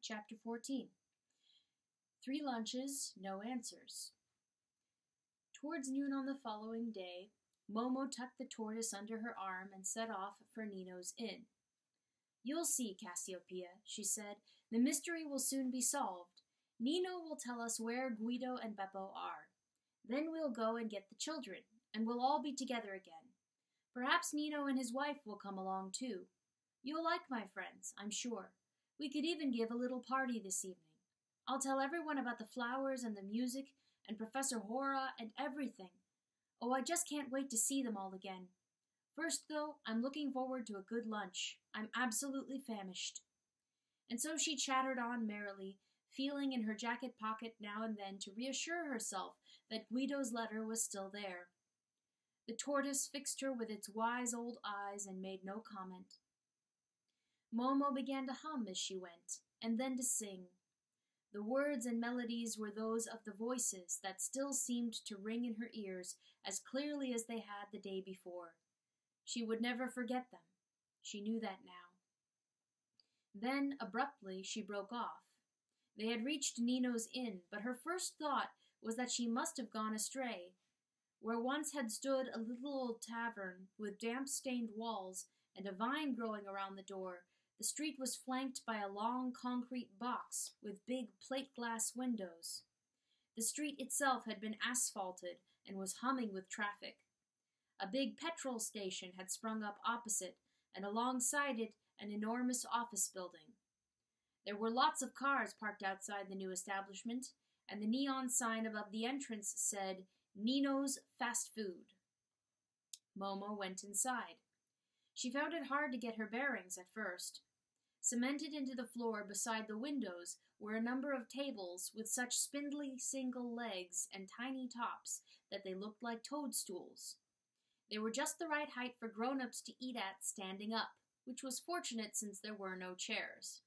Chapter 14. 3 lunches, no answers. Towards noon on the following day, Momo tucked the tortoise under her arm and set off for Nino's inn. "You'll see, Cassiopeia," she said. "The mystery will soon be solved. Nino will tell us where Guido and Beppo are. Then we'll go and get the children, and we'll all be together again. Perhaps Nino and his wife will come along too. You'll like my friends, I'm sure. We could even give a little party this evening. I'll tell everyone about the flowers and the music and Professor Hora and everything. Oh, I just can't wait to see them all again. First, though, I'm looking forward to a good lunch. I'm absolutely famished." And so she chattered on merrily, feeling in her jacket pocket now and then to reassure herself that Guido's letter was still there. The tortoise fixed her with its wise old eyes and made no comment. Momo began to hum as she went, and then to sing. The words and melodies were those of the voices that still seemed to ring in her ears as clearly as they had the day before. She would never forget them. She knew that now. Then, abruptly, she broke off. They had reached Nino's inn, but her first thought was that she must have gone astray. Where once had stood a little old tavern with damp-stained walls and a vine growing around the door, the street was flanked by a long concrete box with big plate-glass windows. The street itself had been asphalted and was humming with traffic. A big petrol station had sprung up opposite, and alongside it an enormous office building. There were lots of cars parked outside the new establishment, and the neon sign above the entrance said, "Nino's Fast Food." Momo went inside. She found it hard to get her bearings at first. Cemented into the floor beside the windows were a number of tables with such spindly single legs and tiny tops that they looked like toadstools. They were just the right height for grown-ups to eat at standing up, which was fortunate since there were no chairs.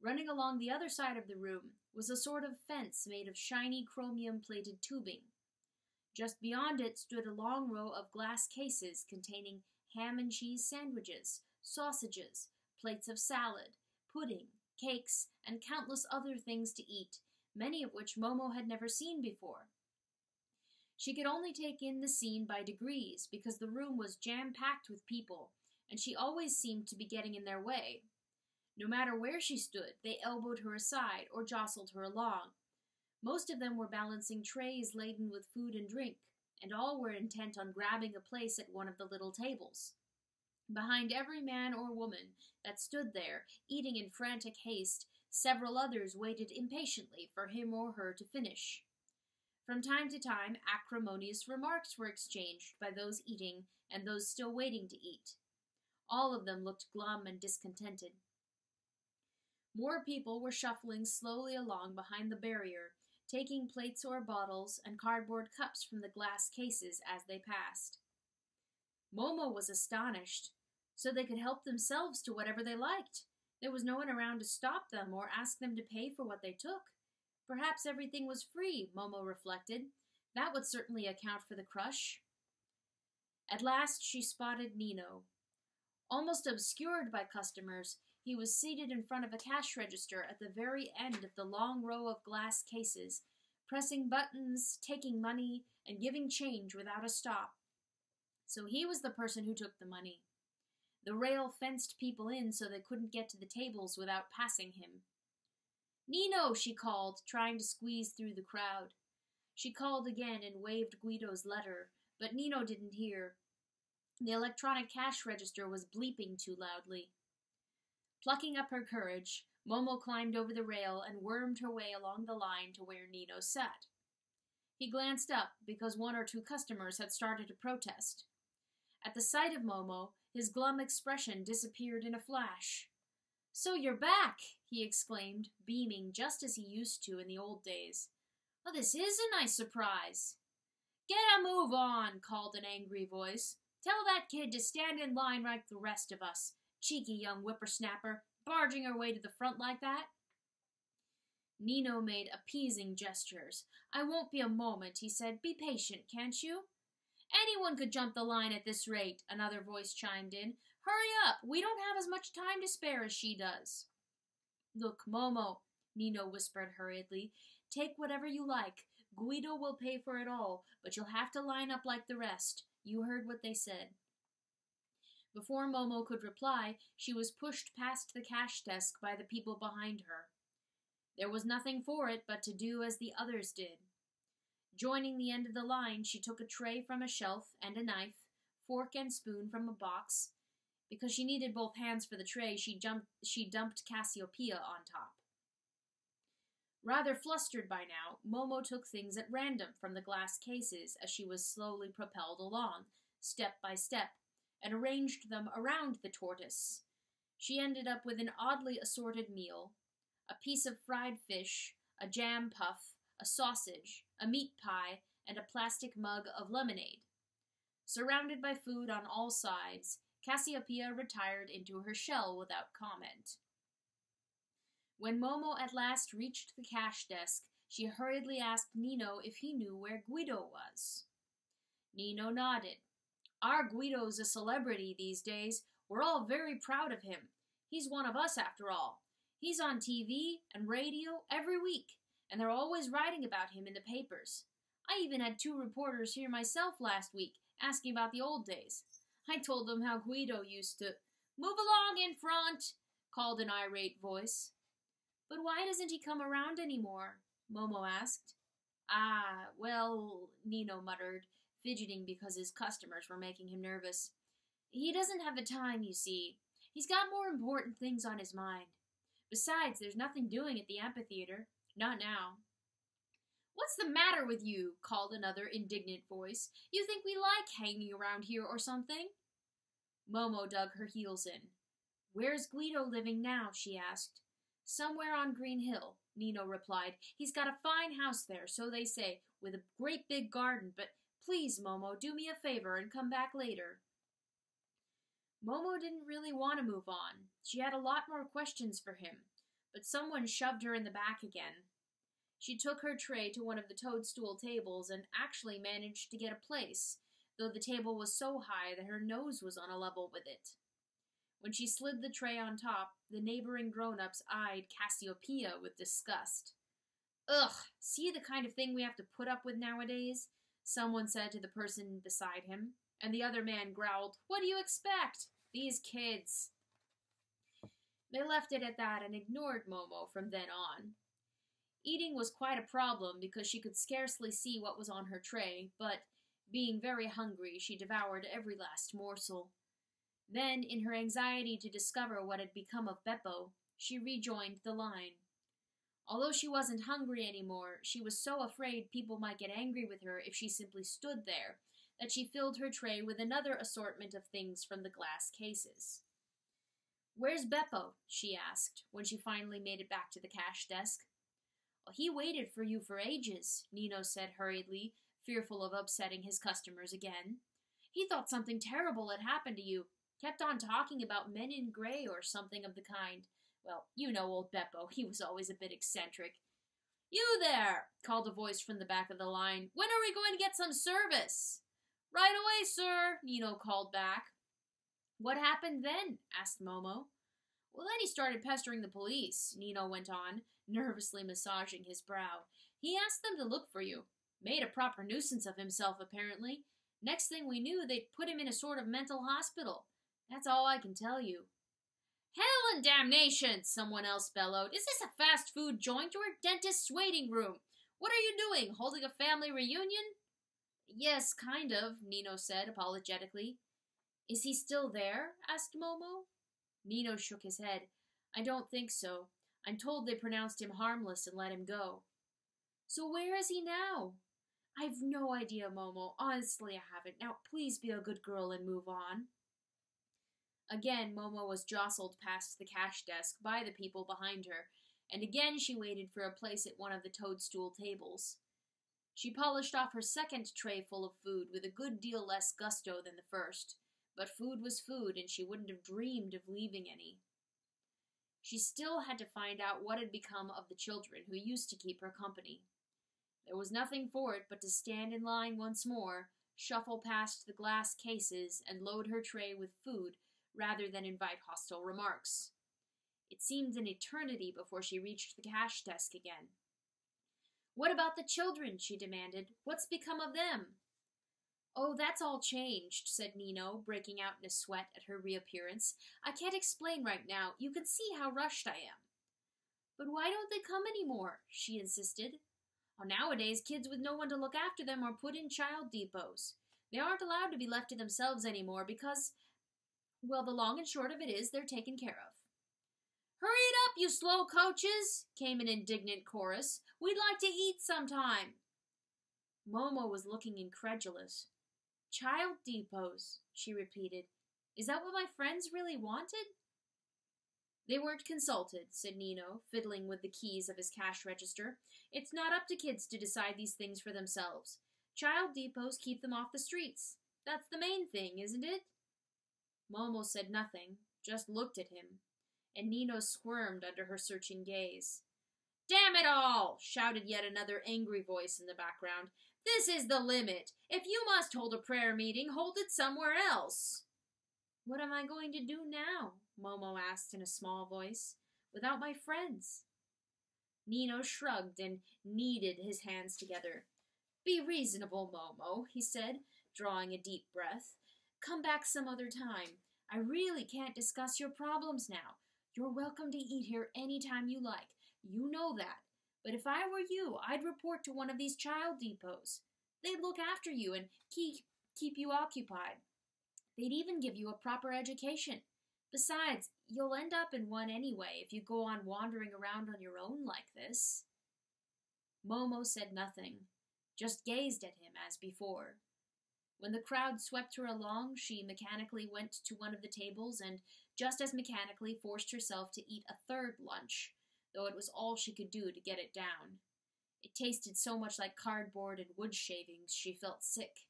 Running along the other side of the room was a sort of fence made of shiny chromium-plated tubing. Just beyond it stood a long row of glass cases containing ham and cheese sandwiches, sausages, plates of salad, pudding, cakes, and countless other things to eat, many of which Momo had never seen before. She could only take in the scene by degrees because the room was jam-packed with people, and she always seemed to be getting in their way. No matter where she stood, they elbowed her aside or jostled her along. Most of them were balancing trays laden with food and drink, and all were intent on grabbing a place at one of the little tables. Behind every man or woman that stood there, eating in frantic haste, several others waited impatiently for him or her to finish. From time to time, acrimonious remarks were exchanged by those eating and those still waiting to eat. All of them looked glum and discontented. More people were shuffling slowly along behind the barrier, taking plates or bottles and cardboard cups from the glass cases as they passed. Momo was astonished. So they could help themselves to whatever they liked. There was no one around to stop them or ask them to pay for what they took. Perhaps everything was free, Momo reflected. That would certainly account for the crush. At last she spotted Nino. Almost obscured by customers, he was seated in front of a cash register at the very end of the long row of glass cases, pressing buttons, taking money, and giving change without a stop. So he was the person who took the money. The rail fenced people in so they couldn't get to the tables without passing him. "Nino," she called, trying to squeeze through the crowd. She called again and waved Guido's letter, but Nino didn't hear. The electronic cash register was bleeping too loudly. Plucking up her courage, Momo climbed over the rail and wormed her way along the line to where Nino sat. He glanced up because 1 or 2 customers had started to protest. At the sight of Momo, his glum expression disappeared in a flash. "So you're back!" he exclaimed, beaming just as he used to in the old days. "Well, this is a nice surprise." "Get a move on," called an angry voice. "Tell that kid to stand in line like the rest of us. Cheeky young whippersnapper, barging her way to the front like that." Nino made appeasing gestures. "I won't be a moment," he said. "Be patient, can't you?" "Anyone could jump the line at this rate," another voice chimed in. Hurry up! We don't have as much time to spare as she does. Look, Momo, Nino whispered hurriedly. Take whatever you like. Guido will pay for it all, but you'll have to line up like the rest. You heard what they said. Before Momo could reply, she was pushed past the cash desk by the people behind her. There was nothing for it but to do as the others did. Joining the end of the line, she took a tray from a shelf and a knife, fork and spoon from a box. Because she needed both hands for the tray, she dumped Cassiopeia on top. Rather flustered by now, Momo took things at random from the glass cases as she was slowly propelled along, step by step, and arranged them around the tortoise. She ended up with an oddly assorted meal: a piece of fried fish, a jam puff, a sausage, a meat pie, and a plastic mug of lemonade. Surrounded by food on all sides, Cassiopeia retired into her shell without comment. When Momo at last reached the cash desk, she hurriedly asked Nino if he knew where Guido was. Nino nodded. Our Guido's a celebrity these days. We're all very proud of him. He's one of us, after all. He's on TV and radio every week, and they're always writing about him in the papers. I even had 2 reporters here myself last week, asking about the old days. I told them how Guido used to— Move along in front, called an irate voice. But why doesn't he come around anymore? Momo asked. Ah, well, Nino muttered, fidgeting because his customers were making him nervous. He doesn't have the time, you see. He's got more important things on his mind. Besides, there's nothing doing at the amphitheater. Not now. What's the matter with you? Called another indignant voice. You think we like hanging around here or something? Momo dug her heels in. Where's Guido living now? She asked. Somewhere on Green Hill, Nino replied. He's got a fine house there, so they say, with a great big garden, but please, Momo, do me a favor and come back later. Momo didn't really want to move on. She had a lot more questions for him, but someone shoved her in the back again. She took her tray to one of the toadstool tables and actually managed to get a place, though the table was so high that her nose was on a level with it. When she slid the tray on top, the neighboring grown-ups eyed Cassiopeia with disgust. Ugh, see the kind of thing we have to put up with nowadays? Someone said to the person beside him, and the other man growled, What do you expect? These kids. They left it at that and ignored Momo from then on. Eating was quite a problem because she could scarcely see what was on her tray, but, being very hungry, she devoured every last morsel. Then, in her anxiety to discover what had become of Beppo, she rejoined the line. Although she wasn't hungry anymore, she was so afraid people might get angry with her if she simply stood there, that she filled her tray with another assortment of things from the glass cases. Where's Beppo? She asked, when she finally made it back to the cash desk. Well, he waited for you for ages, Nino said hurriedly, fearful of upsetting his customers again. He thought something terrible had happened to you. Kept on talking about men in gray or something of the kind. Well, you know old Beppo. He was always a bit eccentric. You there, called a voice from the back of the line. When are we going to get some service? Right away, sir, Nino called back. What happened then? Asked Momo. Well, then he started pestering the police, Nino went on, nervously massaging his brow. He asked them to look for you. Made a proper nuisance of himself, apparently. Next thing we knew, they'd put him in a sort of mental hospital. That's all I can tell you. Hell and damnation, someone else bellowed. Is this a fast food joint or a dentist's waiting room? What are you doing, holding a family reunion? Yes, kind of, Nino said apologetically. Is he still there? Asked Momo. Nino shook his head. I don't think so. I'm told they pronounced him harmless and let him go. So where is he now? I've no idea, Momo. Honestly, I haven't. Now, please be a good girl and move on. Again, Momo was jostled past the cash desk by the people behind her, and again she waited for a place at one of the toadstool tables. She polished off her second tray full of food with a good deal less gusto than the first, but food was food, and she wouldn't have dreamed of leaving any. She still had to find out what had become of the children who used to keep her company. There was nothing for it but to stand in line once more, shuffle past the glass cases, and load her tray with food rather than invite hostile remarks. It seemed an eternity before she reached the cash desk again. "What about the children?" she demanded. "What's become of them?" "Oh, that's all changed," said Nino, breaking out in a sweat at her reappearance. "I can't explain right now. You can see how rushed I am." "But why don't they come anymore?" she insisted. "Nowadays, kids with no one to look after them are put in child depots. They aren't allowed to be left to themselves anymore because, well, the long and short of it is they're taken care of." "Hurry it up, you slow coaches!" came an indignant chorus. "We'd like to eat sometime." Momo was looking incredulous. "Child depots," she repeated. "Is that what my friends really wanted?" "They weren't consulted," said Nino, fiddling with the keys of his cash register. "It's not up to kids to decide these things for themselves. Child depots keep them off the streets. That's the main thing, isn't it?" Momo said nothing, just looked at him, and Nino squirmed under her searching gaze. "Damn it all!" shouted yet another angry voice in the background. "This is the limit. If you must hold a prayer meeting, hold it somewhere else." "What am I going to do now?" Momo asked in a small voice. "Without my friends?" Nino shrugged and kneaded his hands together. "Be reasonable, Momo," he said, drawing a deep breath. "Come back some other time. I really can't discuss your problems now. You're welcome to eat here any time you like. You know that. But if I were you, I'd report to one of these child depots. They'd look after you and keep you occupied. They'd even give you a proper education. Besides, you'll end up in one anyway if you go on wandering around on your own like this." Momo said nothing, just gazed at him as before. When the crowd swept her along, she mechanically went to one of the tables and just as mechanically forced herself to eat a third lunch, though it was all she could do to get it down. It tasted so much like cardboard and wood shavings, she felt sick.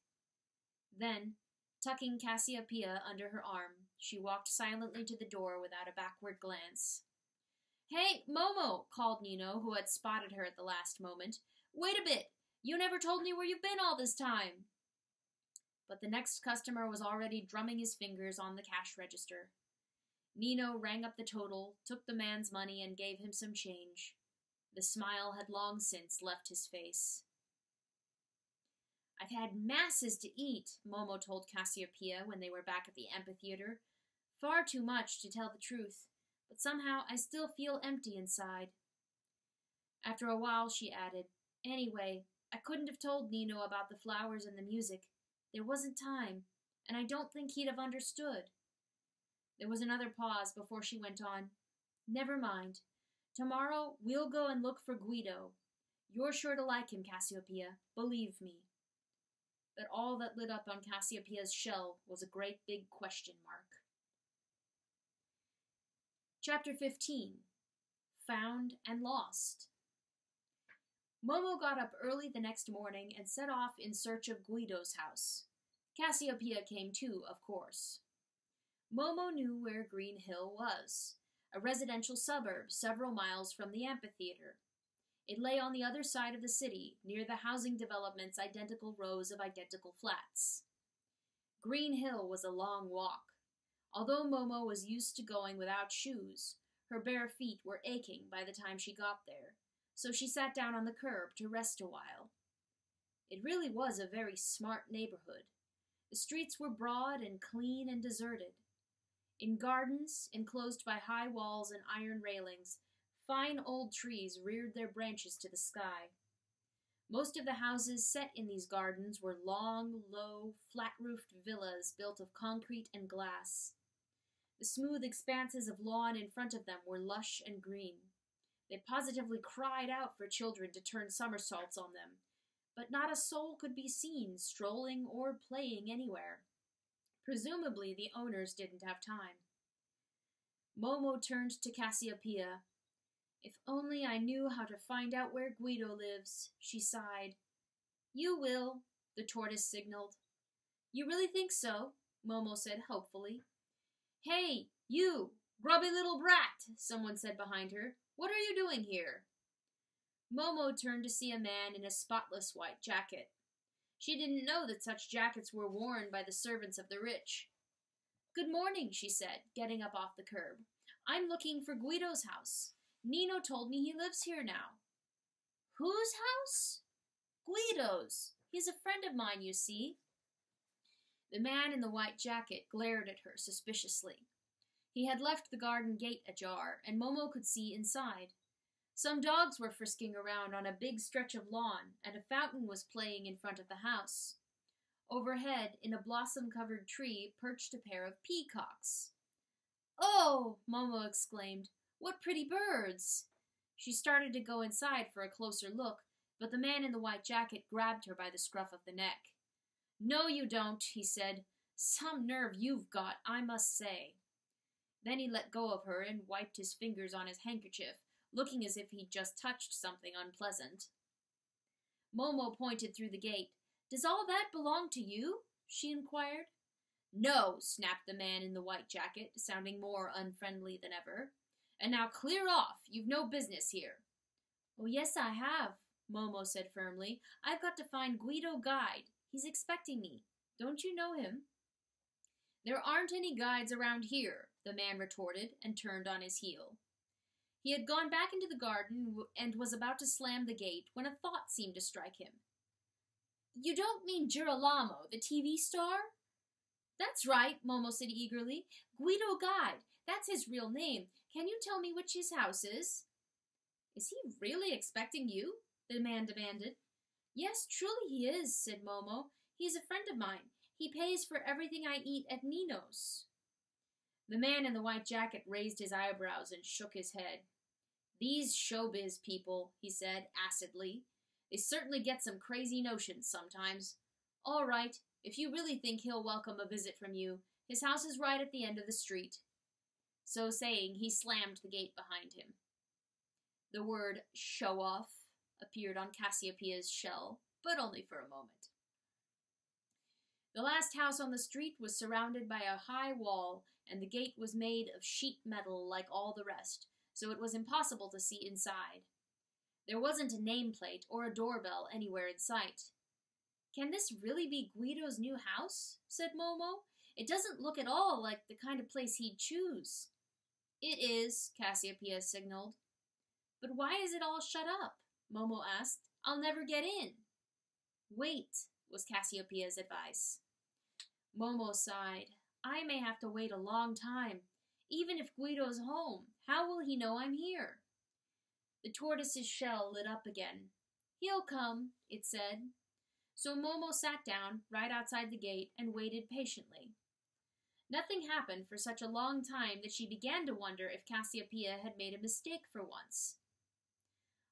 Then, tucking Cassiopeia under her arm, she walked silently to the door without a backward glance. "Hey, Momo!" called Nino, who had spotted her at the last moment. "Wait a bit! You never told me where you've been all this time!" But the next customer was already drumming his fingers on the cash register. Nino rang up the total, took the man's money, and gave him some change. The smile had long since left his face. "I've had masses to eat," Momo told Cassiopeia when they were back at the amphitheater. "Far too much, to tell the truth, but somehow I still feel empty inside." After a while she added, "Anyway, I couldn't have told Nino about the flowers and the music. There wasn't time, and I don't think he'd have understood." There was another pause before she went on. "Never mind. Tomorrow we'll go and look for Guido. You're sure to like him, Cassiopeia, believe me." But all that lit up on Cassiopeia's shell was a great big question mark. Chapter 15. Found and Lost. Momo got up early the next morning and set off in search of Guido's house. Cassiopeia came too, of course. Momo knew where Green Hill was, a residential suburb several miles from the amphitheater. It lay on the other side of the city, near the housing development's identical rows of identical flats. Green Hill was a long walk. Although Momo was used to going without shoes, her bare feet were aching by the time she got there, so she sat down on the curb to rest a while. It really was a very smart neighborhood. The streets were broad and clean and deserted. In gardens, enclosed by high walls and iron railings, fine old trees reared their branches to the sky. Most of the houses set in these gardens were long, low, flat-roofed villas built of concrete and glass. The smooth expanses of lawn in front of them were lush and green. They positively cried out for children to turn somersaults on them, but not a soul could be seen strolling or playing anywhere. Presumably the owners didn't have time. Momo turned to Cassiopeia. "If only I knew how to find out where Guido lives," she sighed. "You will," the tortoise signaled. "You really think so?" Momo said hopefully. "Hey, you, grubby little brat," someone said behind her. "What are you doing here?" Momo turned to see a man in a spotless white jacket. She didn't know that such jackets were worn by the servants of the rich. Good morning, she said, getting up off the curb. I'm looking for Guido's house. Nino told me he lives here now. Whose house? Guido's. He's a friend of mine, you see. The man in the white jacket glared at her suspiciously. He had left the garden gate ajar, and Momo could see inside. Some dogs were frisking around on a big stretch of lawn, and a fountain was playing in front of the house. Overhead, in a blossom-covered tree, perched a pair of peacocks. "Oh!" Momo exclaimed. "What pretty birds!" She started to go inside for a closer look, but the man in the white jacket grabbed her by the scruff of the neck. "No, you don't," he said. "Some nerve you've got, I must say." Then he let go of her and wiped his fingers on his handkerchief, looking as if he'd just touched something unpleasant. Momo pointed through the gate. "Does all that belong to you?" she inquired. "No," snapped the man in the white jacket, sounding more unfriendly than ever. "And now clear off. You've no business here." "Oh, yes, I have," Momo said firmly. "I've got to find Guido Guide. He's expecting me. Don't you know him?" "There aren't any guides around here," the man retorted, and turned on his heel. He had gone back into the garden and was about to slam the gate when a thought seemed to strike him. "You don't mean Girolamo, the TV star?" "That's right," Momo said eagerly. "Guido Guide. That's his real name. Can you tell me which his house is?" "Is he really expecting you?" the man demanded. "Yes, truly he is," said Momo. "He's a friend of mine. He pays for everything I eat at Nino's." The man in the white jacket raised his eyebrows and shook his head. "These showbiz people," he said acidly. "They certainly get some crazy notions sometimes. All right, if you really think he'll welcome a visit from you, his house is right at the end of the street." So saying, he slammed the gate behind him. The word "show-off" appeared on Cassiopeia's shell, but only for a moment. The last house on the street was surrounded by a high wall, and the gate was made of sheet metal like all the rest, so it was impossible to see inside. There wasn't a nameplate or a doorbell anywhere in sight. "Can this really be Guido's new house?" said Momo. "It doesn't look at all like the kind of place he'd choose." "It is," Cassiopeia signaled. "But why is it all shut up?" Momo asked. "I'll never get in." "Wait," was Cassiopeia's advice. Momo sighed. "I may have to wait a long time. Even if Guido's home, how will he know I'm here?" The tortoise's shell lit up again. "He'll come," it said. So Momo sat down right outside the gate and waited patiently. Nothing happened for such a long time that she began to wonder if Cassiopeia had made a mistake for once.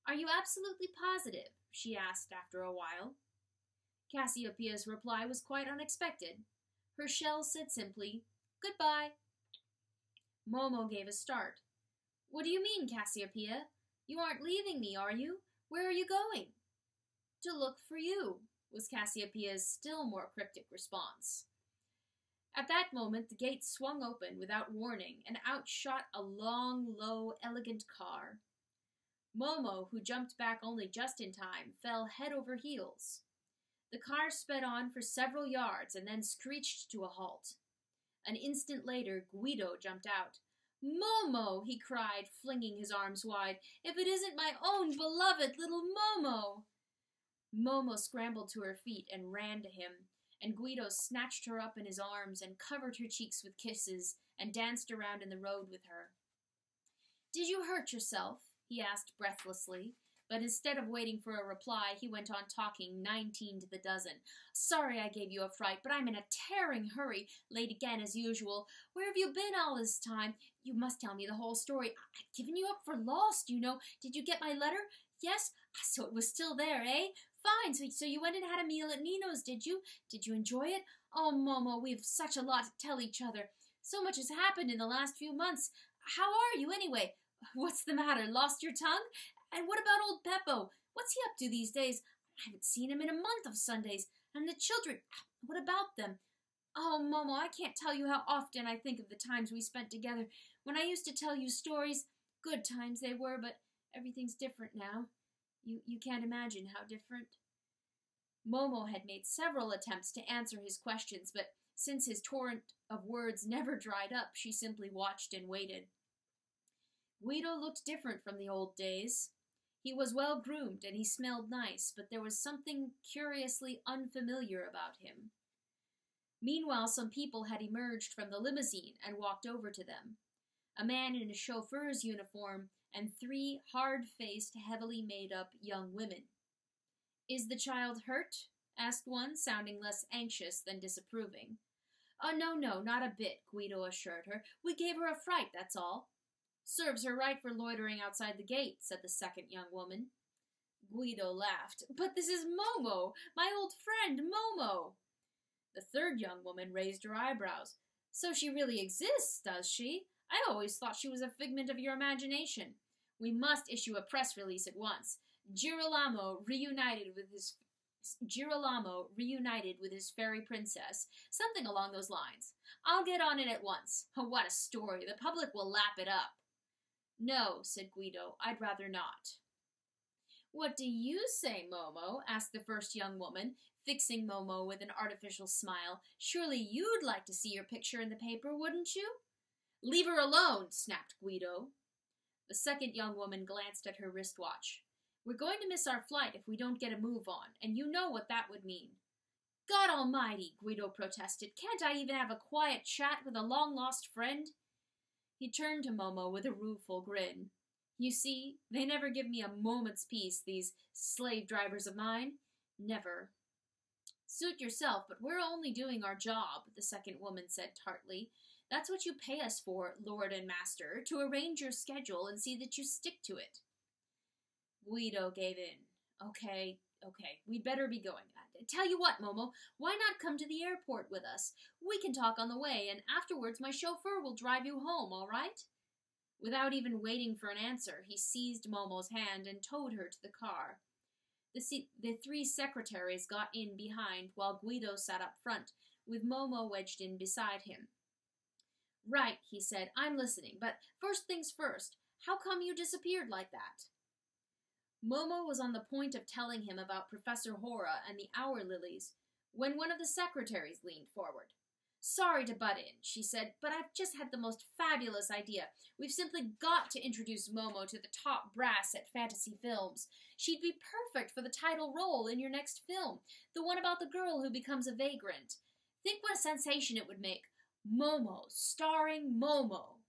"Are you absolutely positive?" she asked after a while. Cassiopeia's reply was quite unexpected. Her shell said simply, "Goodbye." Momo gave a start. "What do you mean, Cassiopeia? You aren't leaving me, are you? Where are you going?" "To look for you," was Cassiopeia's still more cryptic response. At that moment the gate swung open without warning, and out shot a long, low, elegant car. Momo, who jumped back only just in time, fell head over heels. The car sped on for several yards and then screeched to a halt. An instant later, Guido jumped out. "Momo!" he cried, flinging his arms wide. "If it isn't my own beloved little Momo!" Momo scrambled to her feet and ran to him, and Guido snatched her up in his arms and covered her cheeks with kisses and danced around in the road with her. "Did you hurt yourself?" he asked breathlessly, but instead of waiting for a reply, he went on talking 19 to the dozen. "Sorry I gave you a fright, but I'm in a tearing hurry, late again as usual. Where have you been all this time? You must tell me the whole story. I've given you up for lost, you know. Did you get my letter? Yes? So it was still there, eh? Fine, so you went and had a meal at Nino's, did you? Did you enjoy it? Oh, Momo, we've such a lot to tell each other. So much has happened in the last few months. How are you, anyway? What's the matter, lost your tongue? And what about old Beppo? What's he up to these days? I haven't seen him in a month of Sundays. And the children, what about them? Oh, Momo, I can't tell you how often I think of the times we spent together, when I used to tell you stories. Good times they were, but everything's different now. You can't imagine how different." Momo had made several attempts to answer his questions, but since his torrent of words never dried up, she simply watched and waited. Guido looked different from the old days. He was well groomed and he smelled nice, but there was something curiously unfamiliar about him. Meanwhile, some people had emerged from the limousine and walked over to them. A man in a chauffeur's uniform and 3 hard-faced, heavily made-up young women. "Is the child hurt?" asked one, sounding less anxious than disapproving. "Oh, no, not a bit," Guido assured her. "We gave her a fright, that's all." "Serves her right for loitering outside the gate," said the second young woman. Guido laughed. "But this is Momo, my old friend Momo." The third young woman raised her eyebrows. "So she really exists, does she? I always thought she was a figment of your imagination. We must issue a press release at once. Girolamo reunited with his fairy princess. Something along those lines. I'll get on it at once. Oh, what a story. The public will lap it up." "No," said Guido. "I'd rather not." "What do you say, Momo?" asked the first young woman, fixing Momo with an artificial smile. "Surely you'd like to see your picture in the paper, wouldn't you?" "Leave her alone," snapped Guido. The second young woman glanced at her wristwatch. "We're going to miss our flight if we don't get a move on, and you know what that would mean." "God almighty," Guido protested. "Can't I even have a quiet chat with a long-lost friend?" He turned to Momo with a rueful grin. "You see, they never give me a moment's peace, these slave drivers of mine. Never." "Suit yourself, but we're only doing our job," the second woman said tartly. "That's what you pay us for, Lord and Master, to arrange your schedule and see that you stick to it." Guido gave in. Okay, we'd better be going. Tell you what, Momo, why not come to the airport with us? We can talk on the way, and afterwards my chauffeur will drive you home, all right? Without even waiting for an answer, he seized Momo's hand and towed her to the car. The 3 secretaries got in behind, while Guido sat up front, with Momo wedged in beside him. "Right," he said, "I'm listening, but first things first, how come you disappeared like that?" Momo was on the point of telling him about Professor Hora and the hour lilies, when one of the secretaries leaned forward. "Sorry to butt in," she said, "but I've just had the most fabulous idea. We've simply got to introduce Momo to the top brass at Fantasy Films. She'd be perfect for the title role in your next film, the one about the girl who becomes a vagrant. Think what a sensation it would make. Momo, starring Momo."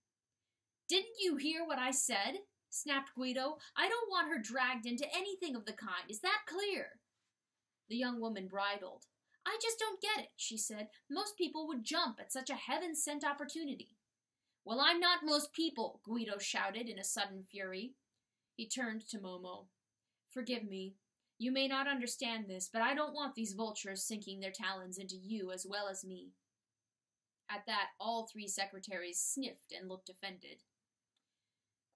"Didn't you hear what I said?" snapped Guido. "I don't want her dragged into anything of the kind. Is that clear?" The young woman bridled. "I just don't get it," she said. "Most people would jump at such a heaven-sent opportunity." "Well, I'm not most people," Guido shouted in a sudden fury. He turned to Momo. "Forgive me. You may not understand this, but I don't want these vultures sinking their talons into you as well as me." At that, all 3 secretaries sniffed and looked offended.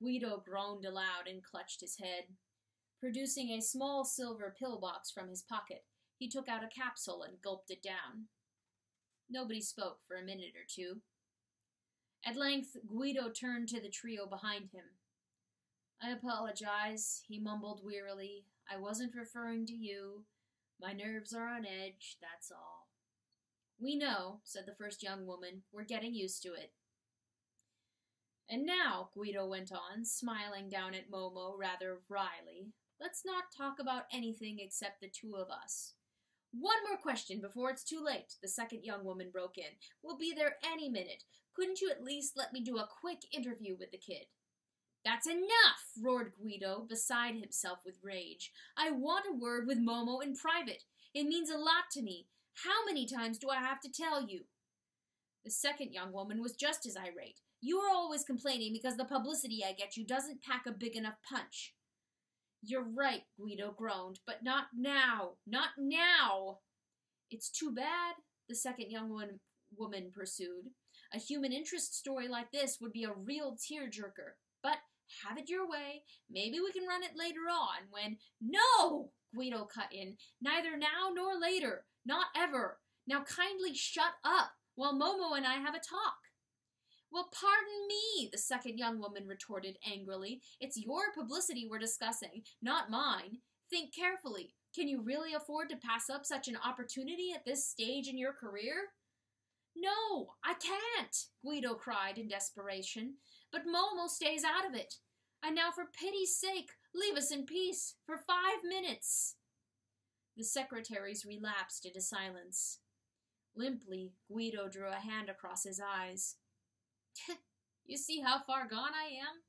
Guido groaned aloud and clutched his head. Producing a small silver pillbox from his pocket, he took out a capsule and gulped it down. Nobody spoke for a minute or 2. At length, Guido turned to the trio behind him. "I apologize," he mumbled wearily. "I wasn't referring to you. My nerves are on edge, that's all." "We know," said the first young woman. "We're getting used to it." "And now," Guido went on, smiling down at Momo rather wryly, "let's not talk about anything except the 2 of us." "One more question before it's too late," the second young woman broke in. "We'll be there any minute. Couldn't you at least let me do a quick interview with the kid?" "That's enough!" roared Guido, beside himself with rage. "I want a word with Momo in private. It means a lot to me. How many times do I have to tell you?" The second young woman was just as irate. "You are always complaining because the publicity I get you doesn't pack a big enough punch." "You're right," Guido groaned, "but not now. Not now." "It's too bad," the second young woman pursued. "A human interest story like this would be a real tearjerker. But have it your way. Maybe we can run it later on when—" "No!" Guido cut in. "Neither now nor later. Not ever. Now kindly shut up while Momo and I have a talk." "Well, pardon me," the second young woman retorted angrily. "It's your publicity we're discussing, not mine. Think carefully. Can you really afford to pass up such an opportunity at this stage in your career? No, I can't, Guido cried in desperation, but Momo stays out of it. And now for pity's sake, leave us in peace for 5 minutes. The secretaries relapsed into silence. Limply, Guido drew a hand across his eyes. You see how far gone I am?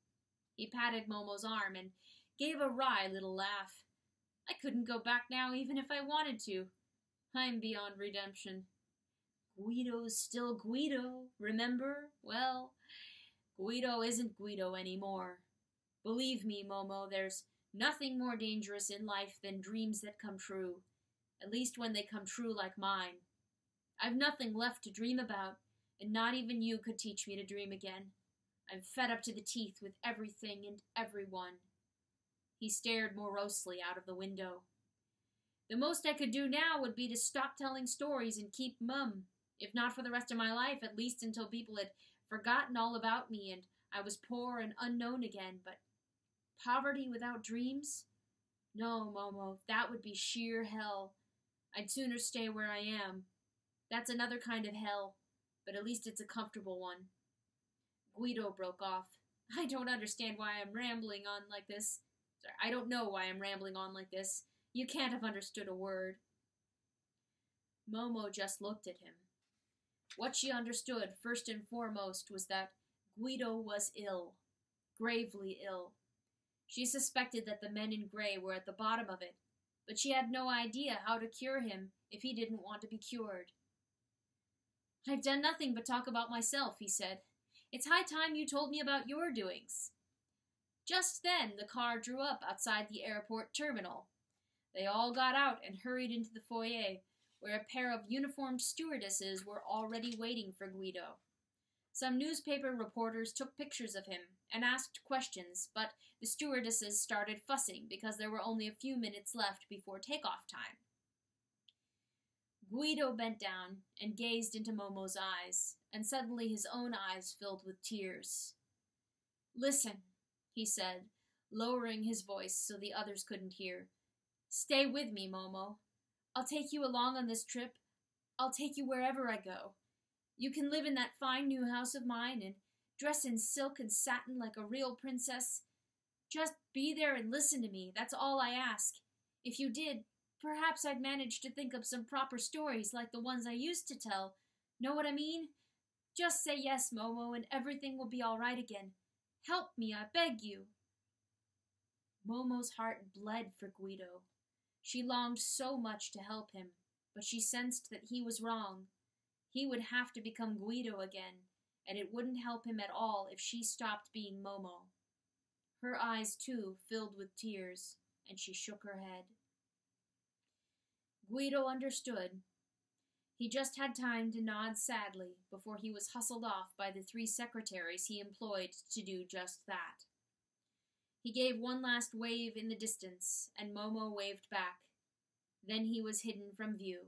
He patted Momo's arm and gave a wry little laugh. I couldn't go back now even if I wanted to. I'm beyond redemption. Guido's still Guido, remember? Well, Guido isn't Guido anymore. Believe me, Momo, there's nothing more dangerous in life than dreams that come true, at least when they come true like mine. I've nothing left to dream about, and not even you could teach me to dream again. I'm fed up to the teeth with everything and everyone. He stared morosely out of the window. The most I could do now would be to stop telling stories and keep mum, if not for the rest of my life, at least until people had forgotten all about me and I was poor and unknown again, but poverty without dreams? No, Momo, that would be sheer hell. I'd sooner stay where I am. That's another kind of hell, but at least it's a comfortable one. Guido broke off. I don't understand why I'm rambling on like this. I don't know why I'm rambling on like this. You can't have understood a word. Momo just looked at him. What she understood, first and foremost, was that Guido was ill, gravely ill. She suspected that the men in gray were at the bottom of it, but she had no idea how to cure him if he didn't want to be cured. I've done nothing but talk about myself, he said. It's high time you told me about your doings. Just then the car drew up outside the airport terminal. They all got out and hurried into the foyer, where a pair of uniformed stewardesses were already waiting for Guido. Some newspaper reporters took pictures of him and asked questions, but the stewardesses started fussing because there were only a few minutes left before takeoff time. Guido bent down and gazed into Momo's eyes, and suddenly his own eyes filled with tears. Listen, he said, lowering his voice so the others couldn't hear. Stay with me, Momo. I'll take you along on this trip. I'll take you wherever I go. You can live in that fine new house of mine and dress in silk and satin like a real princess. Just be there and listen to me. That's all I ask. If you did, perhaps I'd manage to think of some proper stories like the ones I used to tell. Know what I mean? Just say yes, Momo, and everything will be all right again. Help me, I beg you. Momo's heart bled for Guido. She longed so much to help him, but she sensed that he was wrong. He would have to become Guido again, and it wouldn't help him at all if she stopped being Momo. Her eyes, too, filled with tears, and she shook her head. Guido understood. He just had time to nod sadly before he was hustled off by the 3 secretaries he employed to do just that. He gave one last wave in the distance, and Momo waved back. Then he was hidden from view.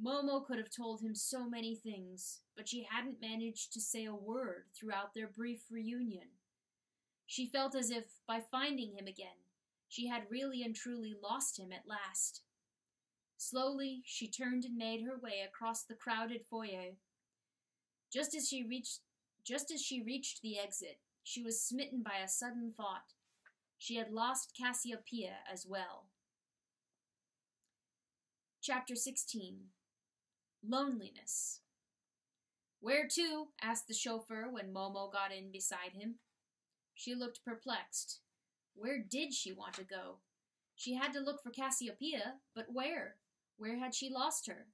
Momo could have told him so many things, but she hadn't managed to say a word throughout their brief reunion. She felt as if, by finding him again, she had really and truly lost him at last. Slowly, she turned and made her way across the crowded foyer. Just as she reached the exit, she was smitten by a sudden thought. She had lost Cassiopeia as well. Chapter 16. Loneliness. Where to? Asked the chauffeur when Momo got in beside him. She looked perplexed. Where did she want to go? She had to look for Cassiopeia, but where? Where had she lost her?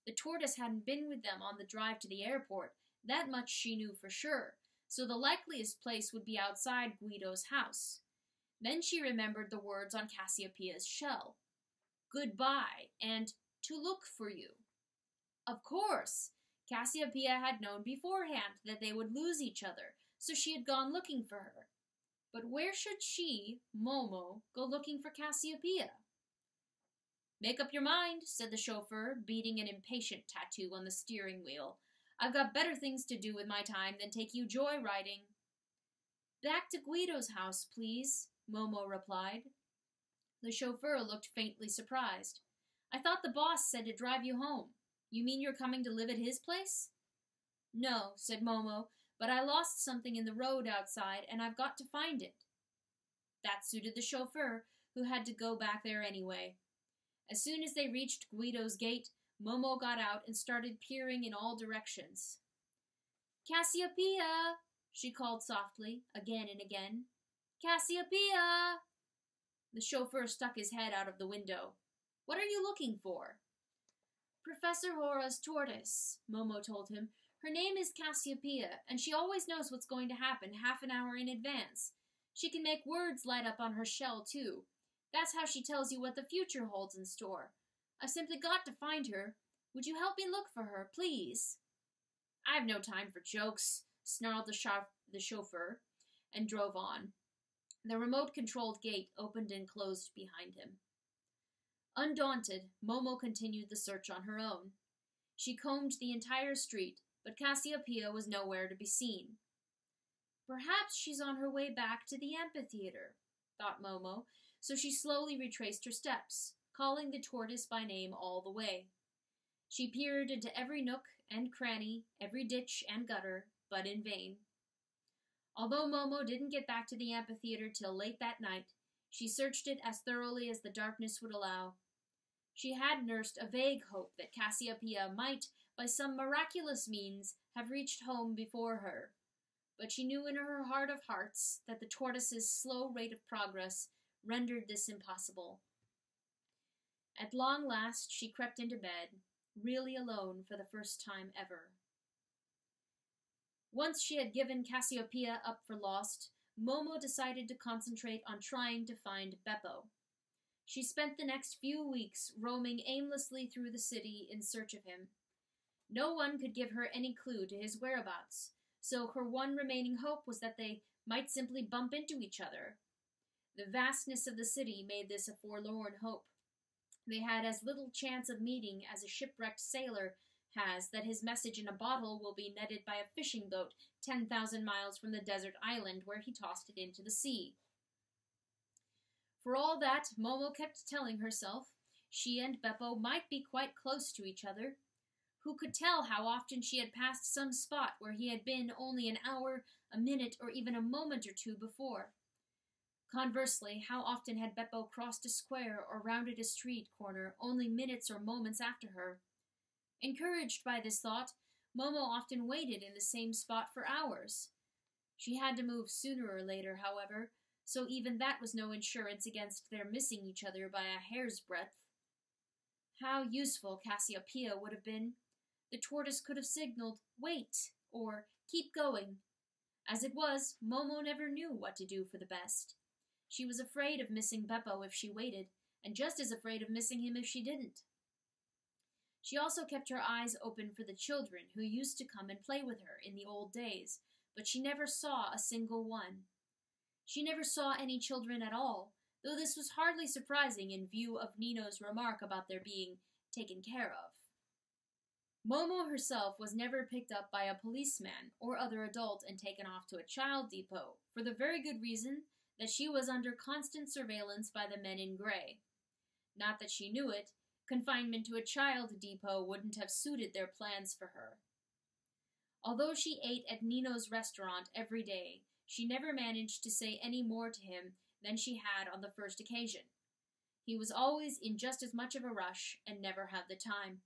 The tortoise hadn't been with them on the drive to the airport. That much she knew for sure, so the likeliest place would be outside Guido's house. Then she remembered the words on Cassiopeia's shell. Goodbye, and to look for you. Of course, Cassiopeia had known beforehand that they would lose each other, so she had gone looking for her. But where should she, Momo, go looking for Cassiopeia? Make up your mind, said the chauffeur, beating an impatient tattoo on the steering wheel. I've got better things to do with my time than take you joyriding. Back to Guido's house, please, Momo replied. The chauffeur looked faintly surprised. "I thought the boss said to drive you home. You mean you're coming to live at his place?" "No," said Momo, "but I lost something in the road outside, and I've got to find it." That suited the chauffeur, who had to go back there anyway. As soon as they reached Guido's gate, Momo got out and started peering in all directions. "Cassiopeia!" she called softly, again and again. "Cassiopeia!" The chauffeur stuck his head out of the window. "What are you looking for?" "Professor Hora's tortoise," Momo told him. "Her name is Cassiopeia, and she always knows what's going to happen half an hour in advance. She can make words light up on her shell, too. That's how she tells you what the future holds in store. I've simply got to find her. Would you help me look for her, please?" "I've no time for jokes," snarled the chauffeur, and drove on. The remote-controlled gate opened and closed behind him. Undaunted, Momo continued the search on her own. She combed the entire street, but Cassiopeia was nowhere to be seen. "Perhaps she's on her way back to the amphitheater," thought Momo, so she slowly retraced her steps, calling the tortoise by name all the way. She peered into every nook and cranny, every ditch and gutter, but in vain. Although Momo didn't get back to the amphitheater till late that night, she searched it as thoroughly as the darkness would allow. She had nursed a vague hope that Cassiopeia might, by some miraculous means, have reached home before her, but she knew in her heart of hearts that the tortoise's slow rate of progress rendered this impossible. At long last she crept into bed, really alone for the first time ever. Once she had given Cassiopeia up for lost, Momo decided to concentrate on trying to find Beppo. She spent the next few weeks roaming aimlessly through the city in search of him. No one could give her any clue to his whereabouts, so her one remaining hope was that they might simply bump into each other. The vastness of the city made this a forlorn hope. They had as little chance of meeting as a shipwrecked sailor has that his message in a bottle will be netted by a fishing boat 10,000 miles from the desert island where he tossed it into the sea. For all that, Momo kept telling herself she and Beppo might be quite close to each other. Who could tell how often she had passed some spot where he had been only an hour, a minute, or even a moment or two before? Conversely, how often had Beppo crossed a square or rounded a street corner only minutes or moments after her? Encouraged by this thought, Momo often waited in the same spot for hours. She had to move sooner or later, however, so even that was no insurance against their missing each other by a hair's breadth. How useful Cassiopeia would have been! The tortoise could have signaled, "Wait," or "Keep going." As it was, Momo never knew what to do for the best. She was afraid of missing Beppo if she waited, and just as afraid of missing him if she didn't. She also kept her eyes open for the children who used to come and play with her in the old days, but she never saw a single one. She never saw any children at all, though this was hardly surprising in view of Nino's remark about their being taken care of. Momo herself was never picked up by a policeman or other adult and taken off to a child depot, for the very good reason that she was under constant surveillance by the men in gray. Not that she knew it, confinement to a child depot wouldn't have suited their plans for her. Although she ate at Nino's restaurant every day, she never managed to say any more to him than she had on the first occasion. He was always in just as much of a rush and never had the time.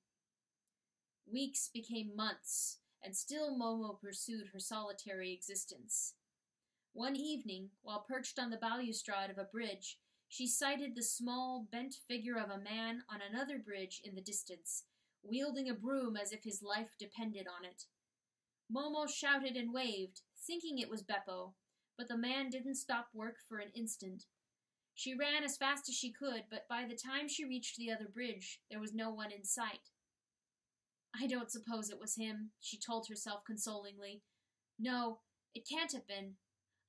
Weeks became months, and still Momo pursued her solitary existence. One evening, while perched on the balustrade of a bridge, she sighted the small, bent figure of a man on another bridge in the distance, wielding a broom as if his life depended on it. Momo shouted and waved, thinking it was Beppo, but the man didn't stop work for an instant. She ran as fast as she could, but by the time she reached the other bridge, there was no one in sight. "I don't suppose it was him," she told herself consolingly. "No, it can't have been.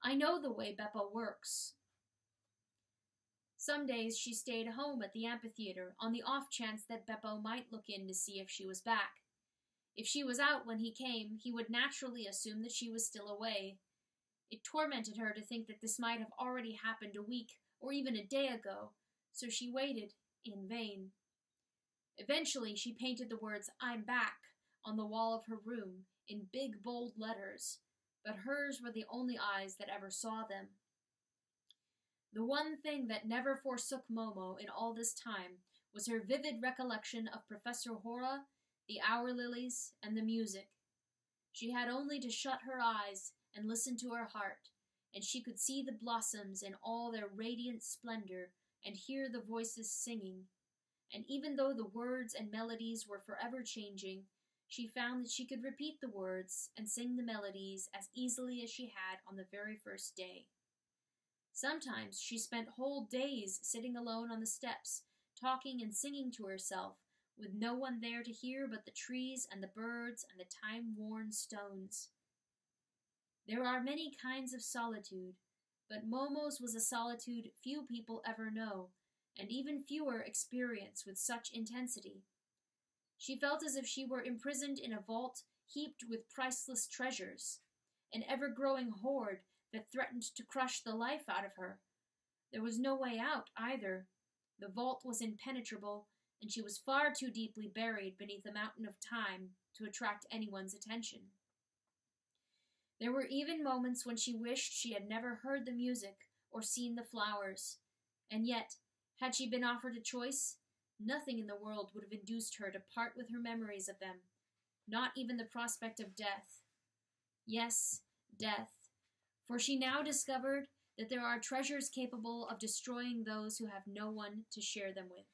I know the way Beppo works." Some days she stayed home at the amphitheater on the off chance that Beppo might look in to see if she was back. If she was out when he came, he would naturally assume that she was still away. It tormented her to think that this might have already happened a week or even a day ago, so she waited in vain. Eventually, she painted the words, "I'm back," on the wall of her room in big, bold letters, but hers were the only eyes that ever saw them. The one thing that never forsook Momo in all this time was her vivid recollection of Professor Hora, the hour lilies, and the music. She had only to shut her eyes and listen to her heart, and she could see the blossoms in all their radiant splendor and hear the voices singing. And even though the words and melodies were forever changing, she found that she could repeat the words and sing the melodies as easily as she had on the very first day. Sometimes she spent whole days sitting alone on the steps, talking and singing to herself, with no one there to hear but the trees and the birds and the time-worn stones. There are many kinds of solitude, but Momo's was a solitude few people ever know, and even fewer experience with such intensity. She felt as if she were imprisoned in a vault heaped with priceless treasures, an ever-growing hoard that threatened to crush the life out of her. There was no way out, either. The vault was impenetrable, and she was far too deeply buried beneath a mountain of time to attract anyone's attention. There were even moments when she wished she had never heard the music or seen the flowers, and yet, had she been offered a choice, nothing in the world would have induced her to part with her memories of them, not even the prospect of death. Yes, death, for she now discovered that there are treasures capable of destroying those who have no one to share them with.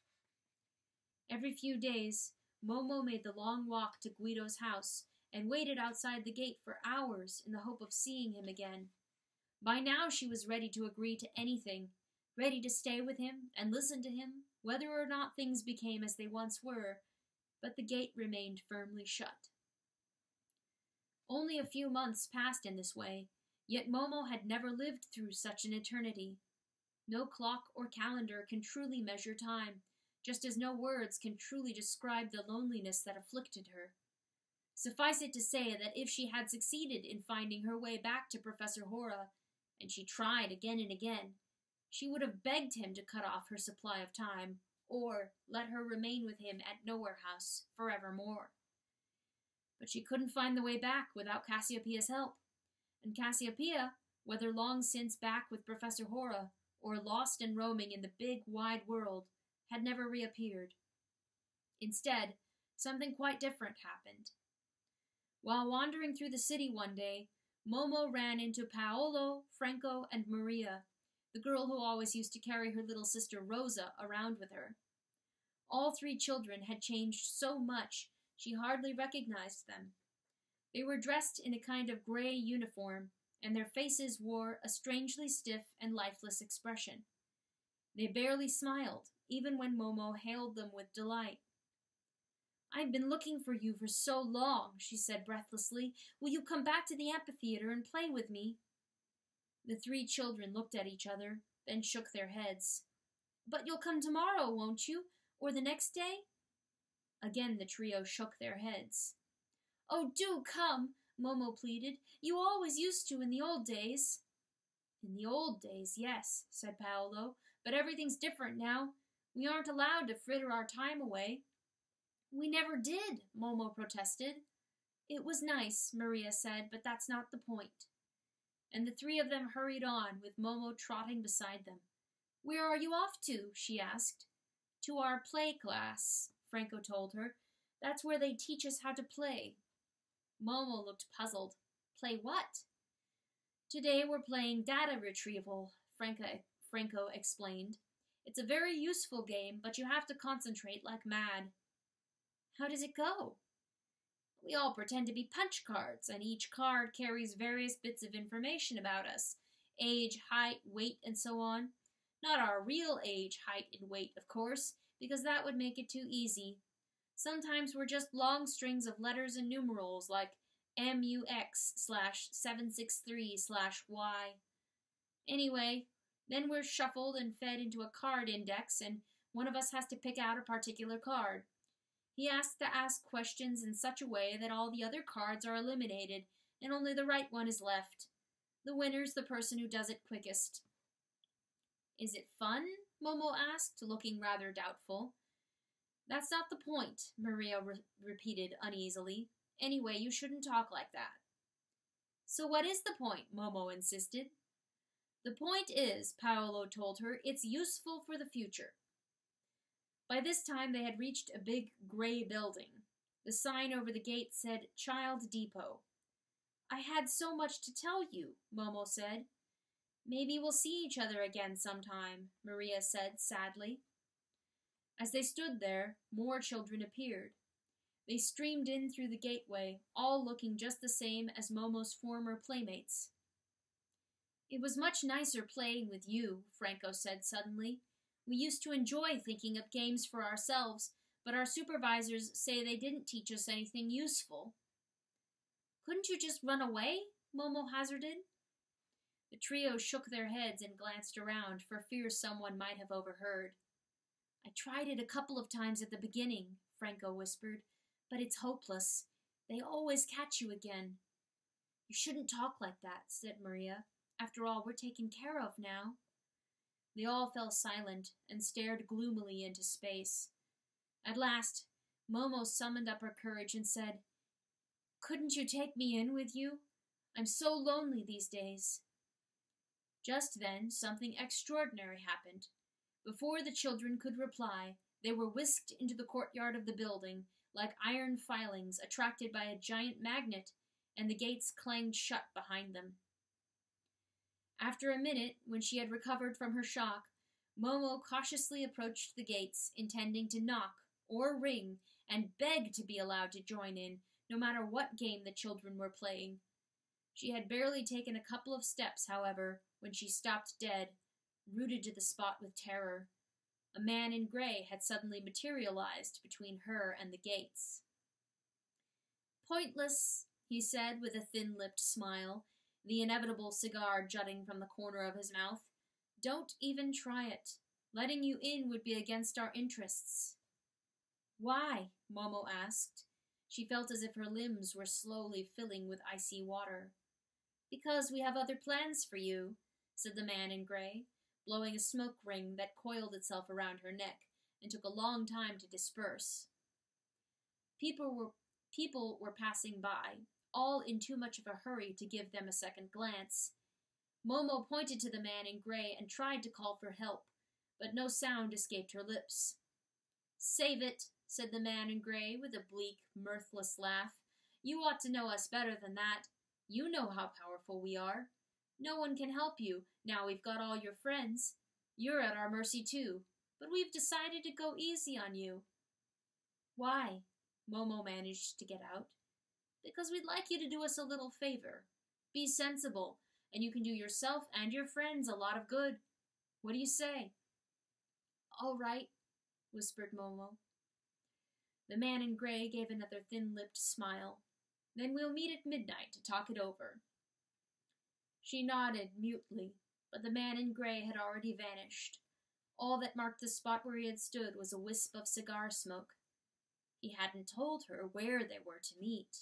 Every few days, Momo made the long walk to Guido's house and waited outside the gate for hours in the hope of seeing him again. By now she was ready to agree to anything, ready to stay with him and listen to him, whether or not things became as they once were, but the gate remained firmly shut. Only a few months passed in this way, yet Momo had never lived through such an eternity. No clock or calendar can truly measure time, just as no words can truly describe the loneliness that afflicted her. Suffice it to say that if she had succeeded in finding her way back to Professor Hora, and she tried again and again, she would have begged him to cut off her supply of time, or let her remain with him at Nowhere House forevermore. But she couldn't find the way back without Cassiopeia's help, and Cassiopeia, whether long since back with Professor Hora, or lost and roaming in the big, wide world, had never reappeared. Instead, something quite different happened. While wandering through the city one day, Momo ran into Paolo, Franco, and Maria, the girl who always used to carry her little sister Rosa around with her. All three children had changed so much she hardly recognized them. They were dressed in a kind of gray uniform, and their faces wore a strangely stiff and lifeless expression. They barely smiled, even when Momo hailed them with delight. "I've been looking for you for so long," she said breathlessly. "Will you come back to the amphitheater and play with me?" The three children looked at each other, then shook their heads. "But you'll come tomorrow, won't you? Or the next day?" Again the trio shook their heads. "Oh, do come," Momo pleaded. "You always used to in the old days." "In the old days, yes," said Paolo, "but everything's different now. We aren't allowed to fritter our time away." "We never did," Momo protested. "It was nice," Maria said, "but that's not the point." And the three of them hurried on, with Momo trotting beside them. "Where are you off to?" she asked. "To our play class," Franco told her. "That's where they teach us how to play." Momo looked puzzled. "Play what?" "Today we're playing data retrieval," Franco explained. "It's a very useful game, but you have to concentrate like mad." "How does it go?" "We all pretend to be punch cards, and each card carries various bits of information about us. Age, height, weight, and so on. Not our real age, height, and weight, of course, because that would make it too easy. Sometimes we're just long strings of letters and numerals, like MUX/763/Y. Anyway, then we're shuffled and fed into a card index, and one of us has to pick out a particular card. He has to ask questions in such a way that all the other cards are eliminated, and only the right one is left. The winner's the person who does it quickest." "Is it fun?" Momo asked, looking rather doubtful. That's not the point, Maria repeated uneasily. Anyway, you shouldn't talk like that. So what is the point? Momo insisted. The point is, Paolo told her, it's useful for the future. By this time they had reached a big gray building. The sign over the gate said Child Depot. I had so much to tell you, Momo said. Maybe we'll see each other again sometime, Maria said sadly. As they stood there, more children appeared. They streamed in through the gateway, all looking just the same as Momo's former playmates. It was much nicer playing with you, Franco said suddenly. We used to enjoy thinking up games for ourselves, but our supervisors say they didn't teach us anything useful. Couldn't you just run away? Momo hazarded. The trio shook their heads and glanced around for fear someone might have overheard. I tried it a couple of times at the beginning, Franco whispered, but it's hopeless. They always catch you again. You shouldn't talk like that, said Maria. After all, we're taken care of now. They all fell silent and stared gloomily into space. At last, Momo summoned up her courage and said, Couldn't you take me in with you? I'm so lonely these days. Just then, something extraordinary happened. Before the children could reply, they were whisked into the courtyard of the building, like iron filings attracted by a giant magnet, and the gates clanged shut behind them. After a minute, when she had recovered from her shock, Momo cautiously approached the gates, intending to knock or ring and beg to be allowed to join in, no matter what game the children were playing. She had barely taken a couple of steps, however, when she stopped dead, rooted to the spot with terror. A man in gray had suddenly materialized between her and the gates. Pointless, he said with a thin-lipped smile, the inevitable cigar jutting from the corner of his mouth. Don't even try it. Letting you in would be against our interests. Why? Momo asked. She felt as if her limbs were slowly filling with icy water. Because we have other plans for you, said the man in gray, blowing a smoke ring that coiled itself around her neck and took a long time to disperse. People were passing by, all in too much of a hurry to give them a second glance. Momo pointed to the man in gray and tried to call for help, but no sound escaped her lips. Save it, said the man in gray with a bleak, mirthless laugh. You ought to know us better than that. You know how powerful we are. No one can help you, now we've got all your friends. You're at our mercy too, but we've decided to go easy on you. Why? Momo managed to get out. Because we'd like you to do us a little favor. Be sensible, and you can do yourself and your friends a lot of good. What do you say? All right, whispered Momo. The man in gray gave another thin-lipped smile. Then we'll meet at midnight to talk it over. She nodded mutely, but the man in gray had already vanished. All that marked the spot where he had stood was a wisp of cigar smoke. He hadn't told her where they were to meet.